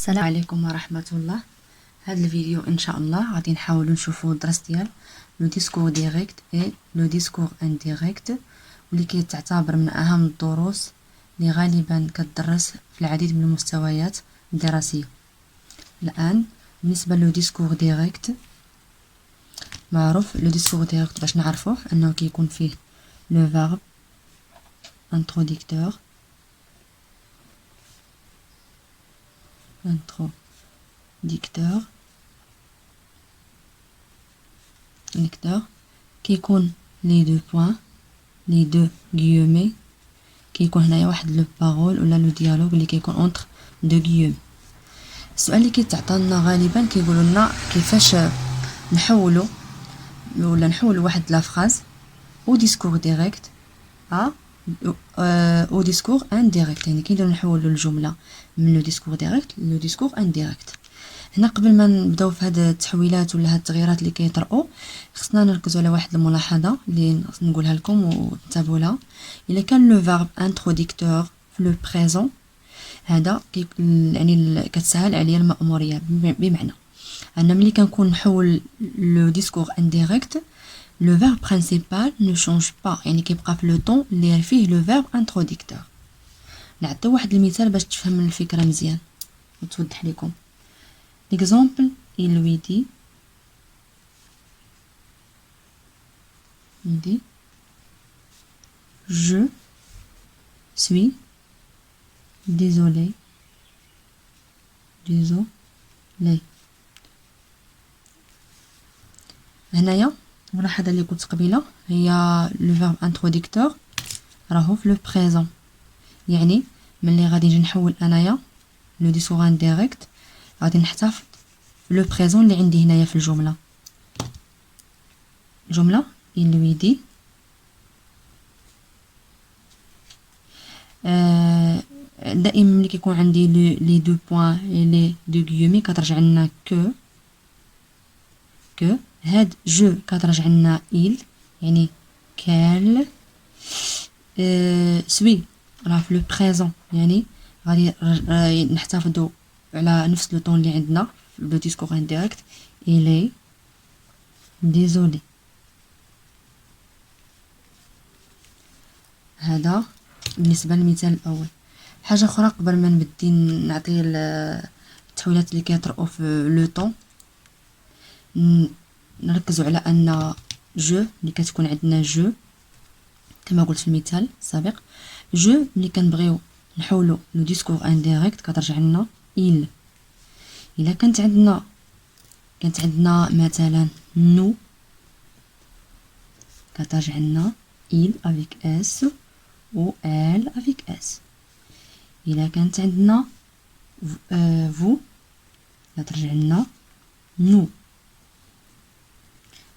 السلام عليكم ورحمة الله. هذا الفيديو ان شاء الله غادي نحاولوا نشوفوا الدرس ديال لو ديسكور ديريكت اي لو ديسكور انديريكت، واللي كيتعتبر من اهم الدروس اللي غالبا كتدرس في العديد من المستويات الدراسية. الان بالنسبة لو ديسكور ديريكت، معروف لو ديسكور ديريكت باش نعرفوه انه كيكون فيه لو فيرب introducteur lecteur كيكون لي دو بوين لي دو غيومي، كيكون هنايا واحد لو بارول ولا لو ديالوج اللي كيكون اونتر دو غيوم. السؤال اللي كيتعطى لنا غالبا كيقولوا لنا كيفاش نحولوا واحد لا فراز او ديسكور ديريكت او ديسكور انديريكت، يعني كيديروا نحولوا الجمله من لو ديسكور ديريكت لو ديسكور انديريكت. هنا قبل ما نبداو في هاد التحويلات ولا هاد التغييرات اللي كيطرأوا، خصنا نركزوا على واحد الملاحظه اللي نقولها لكم وتنتبهوا لها. الا كان لو فيرب انتروديكتور في لو بريزون، هذا يعني كتسهل عليا المأموريه، بمعنى ان ملي كنكون نحول لو ديسكور انديريكت le verbe principal ne change pas، يعني كيبقى في لو طون اللي فيه لو verbe introducteur. نعطيو واحد المثال باش تفهم الفكره مزيان وتوضح لكم. l'exemple il lui dit je suis désolé هنايا الملاحظه اللي قلت قبيله هي لو فيرب انتروديكتور راهو في لو بريزون، يعني ملي غادي نجي نحول انايا لو ديسكور انديريكت غادي نحتفظ لو بريزون اللي عندي هنايا في الجمله. جمله il lui dit دائما ملي كيكون عندي لي دو بوين لي دو غيومي كترجع لنا كو هاد جو كترجع لنا il، يعني كال سوي راه في لو بريزون، يعني غادي نحتفظوا على نفس لو طون اللي عندنا في لو ديسكور انديريكت. il est désolé. هذا بالنسبه للمثال الاول. حاجه اخرى قبل ما نبدي نعطي التحويلات اللي كيطرؤوا في لو طون، نركزوا على ان جو اللي كتكون عندنا جو كما قلت في المثال السابق، جو ملي كنبغيو نحولوا لو ديسكور انديريكت كترجع لنا il. الا كانت عندنا مثلا نو كترجع لنا il avec s و elle avec s. الا كانت عندنا vous كترجع لنا nous.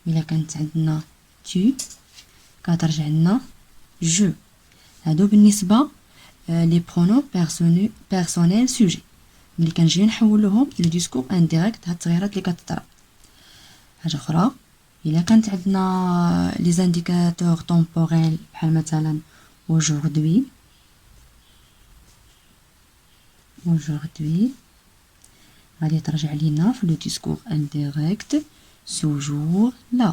الا كانت عندنا tu كترجع لنا je. هادو بالنسبه لي برونون بيرسونيل سوجي ملي كنجي نحولوهم لو ديسكور انديريكت. هاد التغييرات اللي كتطرا. حاجه اخرى الا كانت عندنا لي زانديكاتور طومبوريل بحال مثلا aujourd'hui غادي ترجع لينا في لو ديسكور انديريكت ce jour là.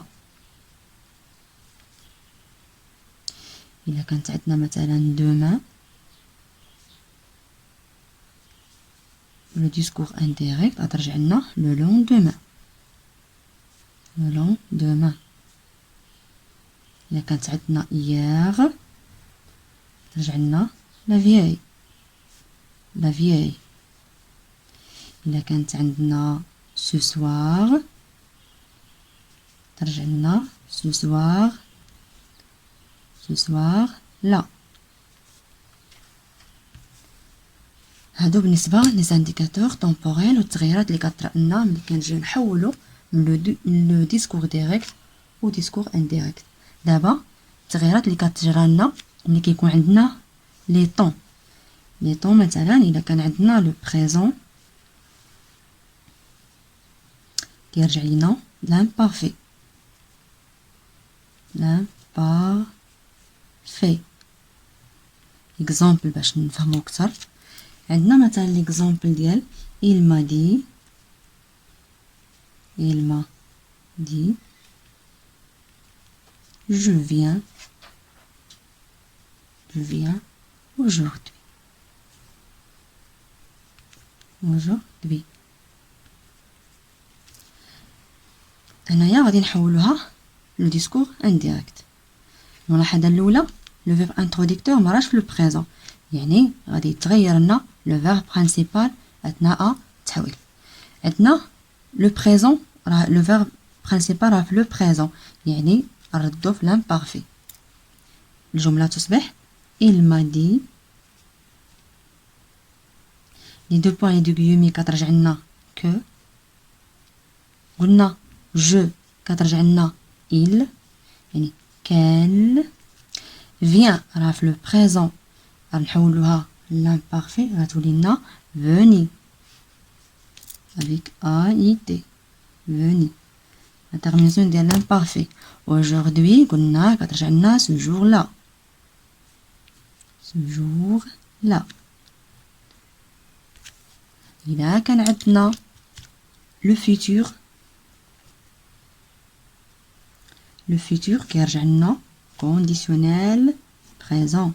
الا كانت عندنا مثلا demain لو ديسكور انديريكت غترجع لنا لو lendemain. الا كانت عندنا hier ترجع لنا la vieille. الا كانت عندنا ce soir ترجع لنا ce soir là. هادو بالنسبه لي زانديكاتور طومبوريل والتغييرات اللي كطرا لنا ملي كنجي نحولوا من لو ديسكور ديريكت او ديسكور انديريكت. دابا التغييرات اللي كتجرى لنا ملي كيكون عندنا لي طون مثلا الا كان عندنا لو بريزون كيرجع لينا l'imparfait. اكزامبل باش نفهمو اكثر. عندنا مثلا l'exemple ديال il m'a dit je viens aujourd'hui هنايا غادي نحولوها لو ديسكور انديريكت. الملاحظه الاولى لو فيرب انتروديكتور ما راهش في لو بريزون، يعني غادي يتغير لنا لو فيرب برينسيبال اثناء التحويل. عندنا لو بريزون راه لو فيرب برينسيبال راه في لو بريزون، يعني نردو في لامبارفي. الجمله تصبح il m'a dit لي دو بوين دو غيومي كترجع لنا كو، قلنا جو كترجع لنا il يعني كان. vient راه في لو بريزون غنحولوها لامبارفي غتولي لنا venir avec AIT venir. la terminaison ديال l'imparfait. aujourd'hui قلنا كترجع لنا ce jour là. إذا كان عندنا لو futur كيرجع لنا conditionnel présent.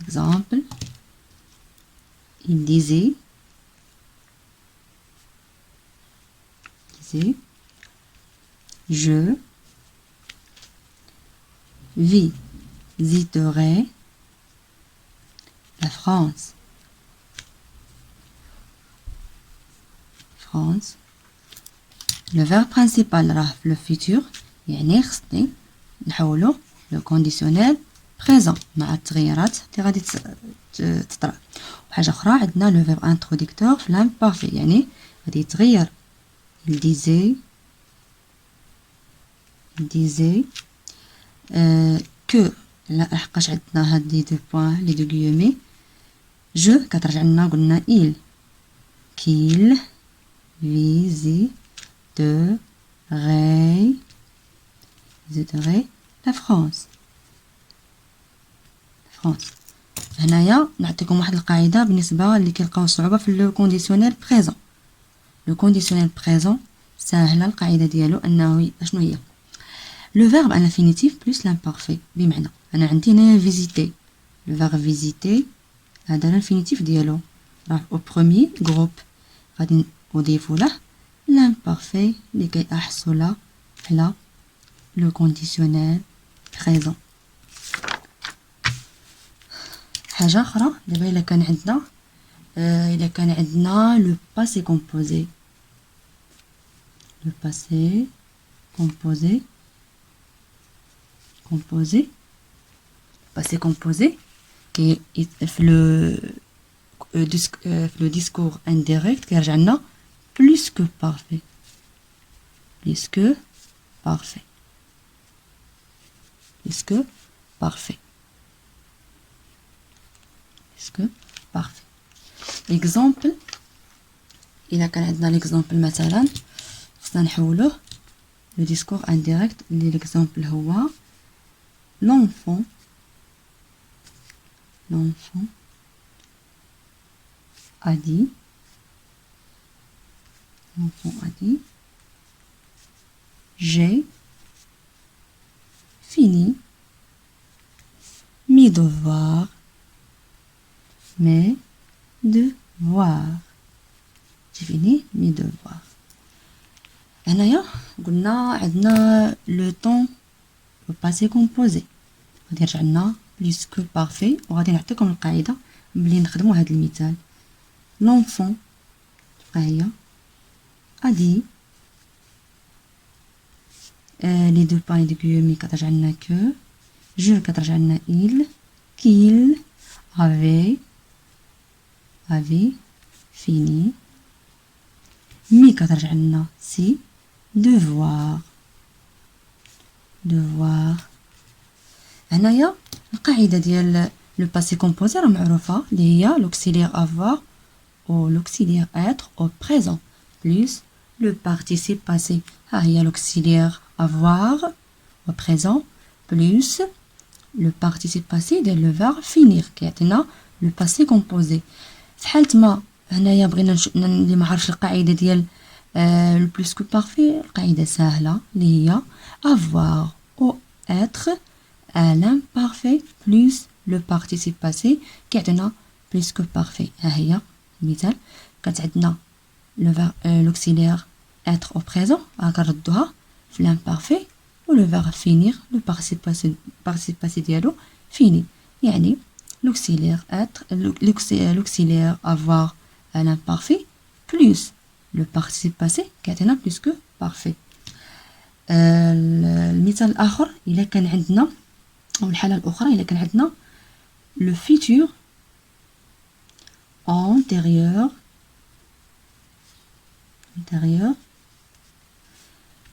Exemple, il disait je visiterai la France. Le verbe principal راه في le futur، يعني خصني نحولو لو conditionnel présent مع التغييرات اللي غادي تطرا. وحاجه اخرى عندنا لو verbe introducteur في l'imparfait، يعني غادي يتغير il disait que لحقاش عندنا هاد لي دو بوين لي دو غيومي جو كترجع لنا قلنا il qu'il visiterait la France. هنايا نعطيكم واحد القاعده بالنسبه اللي كيلقاو صعوبه في لو كونديسيونيل بريزون. لو كونديسيونيل بريزون ساهله القاعده ديالو انه شنو هي لو فيرب ان انفينيتيف بلس لامبارفي. بمعنى انا عندي هنا فيزيتي، لو فيرب فيزيتي هذا الانفينيتيف ديالو راه او بروميي جروب، غادي نضيفو له l'imparfait لكي أحصل على le conditionnel présent. حاجة أخرى دابا إلا كان عندنا le passé composé. passé composé كي في le discours indirect كيرجع لنا plus que parfait. exemple إذا كان عندنا l'exemple مثلا خصنا نحولوه le discours indirect اللي l'exemple هو l'enfant a dit j'ai fini mes devoirs. J'ai fini mes devoirs. هنايا قلنا عندنا لو طون au passé composé غادي يرجع لنا plus que parfait. وغادي نعطيكم القاعده ملي نخدموا هذا المثال. l'enfant هي a dit les deux points de guillemets كترجع لنا que je كترجع لنا il qu'il avait fini مي كترجع لنا si devoir. هنايا القاعده ديال لو باسي كومبوزي راه معروفه اللي هي l'auxiliaire avoir ou l'auxiliaire être au présent plus le participe passé. ها هي l'auxiliaire avoir au présent plus le participe passé ديال le verbe finir كيعطينا le passé composé. في حالة ما هنايا بغينا اللي ما عرفش القاعدة ديال le plus que parfait، القاعدة سهلة اللي هي avoir ou être à l'imparfait plus le participe passé كيعطينا plus que parfait. ها هي مثال، كانت عندنا l'auxiliaire être au présent غنردوها في l'imparfait و le verbe finir le participe passé ديالو fini. يعني l'auxiliaire être l'auxiliaire avoir à l'imparfait plus le participe passé كيعطينا plus que parfait. المثال الآخر إلا كان عندنا أو الحالة الأخرى إلا كان عندنا le futur antérieur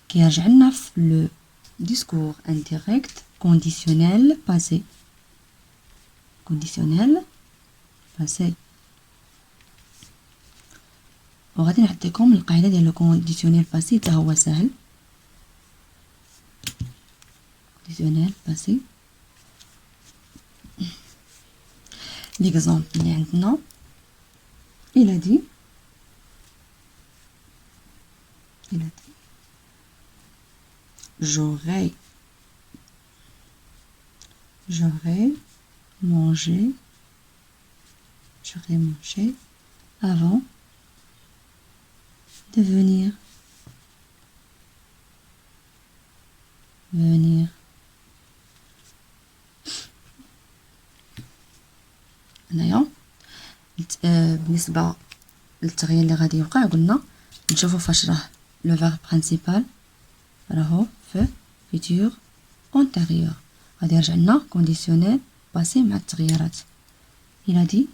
كيرجع لنا في le discours indirect conditionnel passé. وغادي نعطيكم القاعدة ديال le conditionnel passé حتى هو سهل. conditionnel passé l'exemple اللي عندنا il a dit j'aurais mangé avant de venir. هنايا بالنسبة للتغيير اللي غادي يوقع قلنا نشوفو فاش راه لو فيرب برينسيبال راهو في futur antérieur غادي يرجع لنا كونديسيونيل باسي مع التغييرات. il a dit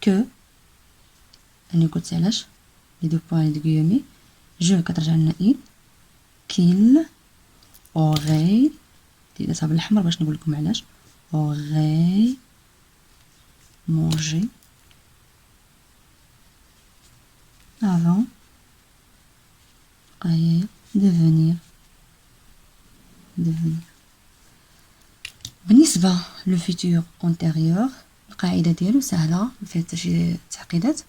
que أنا قلت علاش لي دو بوين دو غيومي جو كترجع لنا il qu'il aurait ديرتها بالأحمر باش نقول لكم علاش aurait mangé avant de venir. بالنسبة لو futur antérieur القاعدة ديالو سهلة مفيها حتى شي تعقيدات.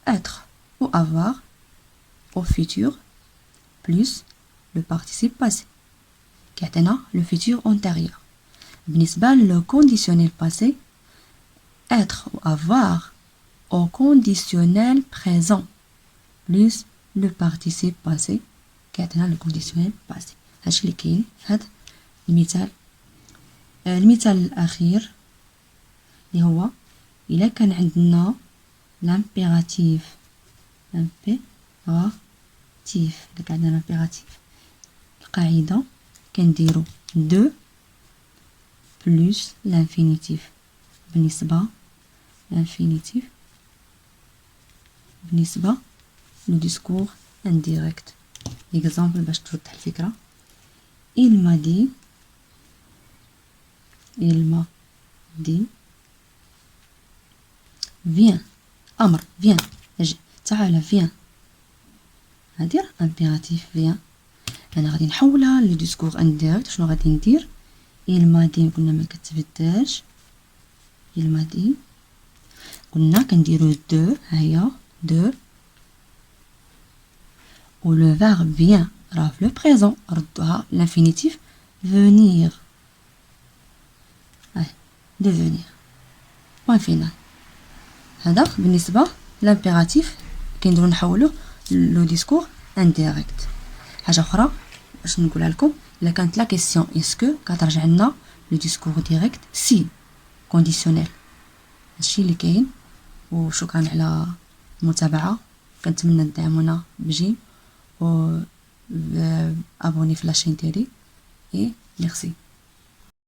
être ou avoir au futur plus le participe passé كيعطينا le futur antérieur. بالنسبة لو conditionnel passé être ou avoir au conditionnel présent plus le participe passé كيعطينا le conditionnel passé. هادشي اللي كاين هاد المثال. المثال الأخير اللي هو إلا كان عندنا l'impératif إلا كان عندنا l'impératif القاعدة كنديرو de plus l'infinitif بالنسبة le discours indirect. exemple باش توضح الفكرة il m'a dit viens أمر viens تعال viens هادي impératif viens. أنا غادي نحولها لو discours indirect. شنو غادي ندير il m'a dit قلنا ما كتبدلش il m'a dit قلنا كنديرو de هيا de و le verbe vient راه في le présent ردوها l'infinitif venir de venir point final. هذا بالنسبة للإمبيراتيف كنديرو نحولوه لو ديسكور انديريكت. حاجة أخرى باش نقولها لكم إلا كانت لا كيسيون اسكو كترجع لنا لو ديسكور ديريكت سي كونديسيونيل. هادشي اللي كاين وشكرا على المتابعة. كنتمنى تدعمونا بجيم و ابوني في لاشين ديالي. اي ميرسي.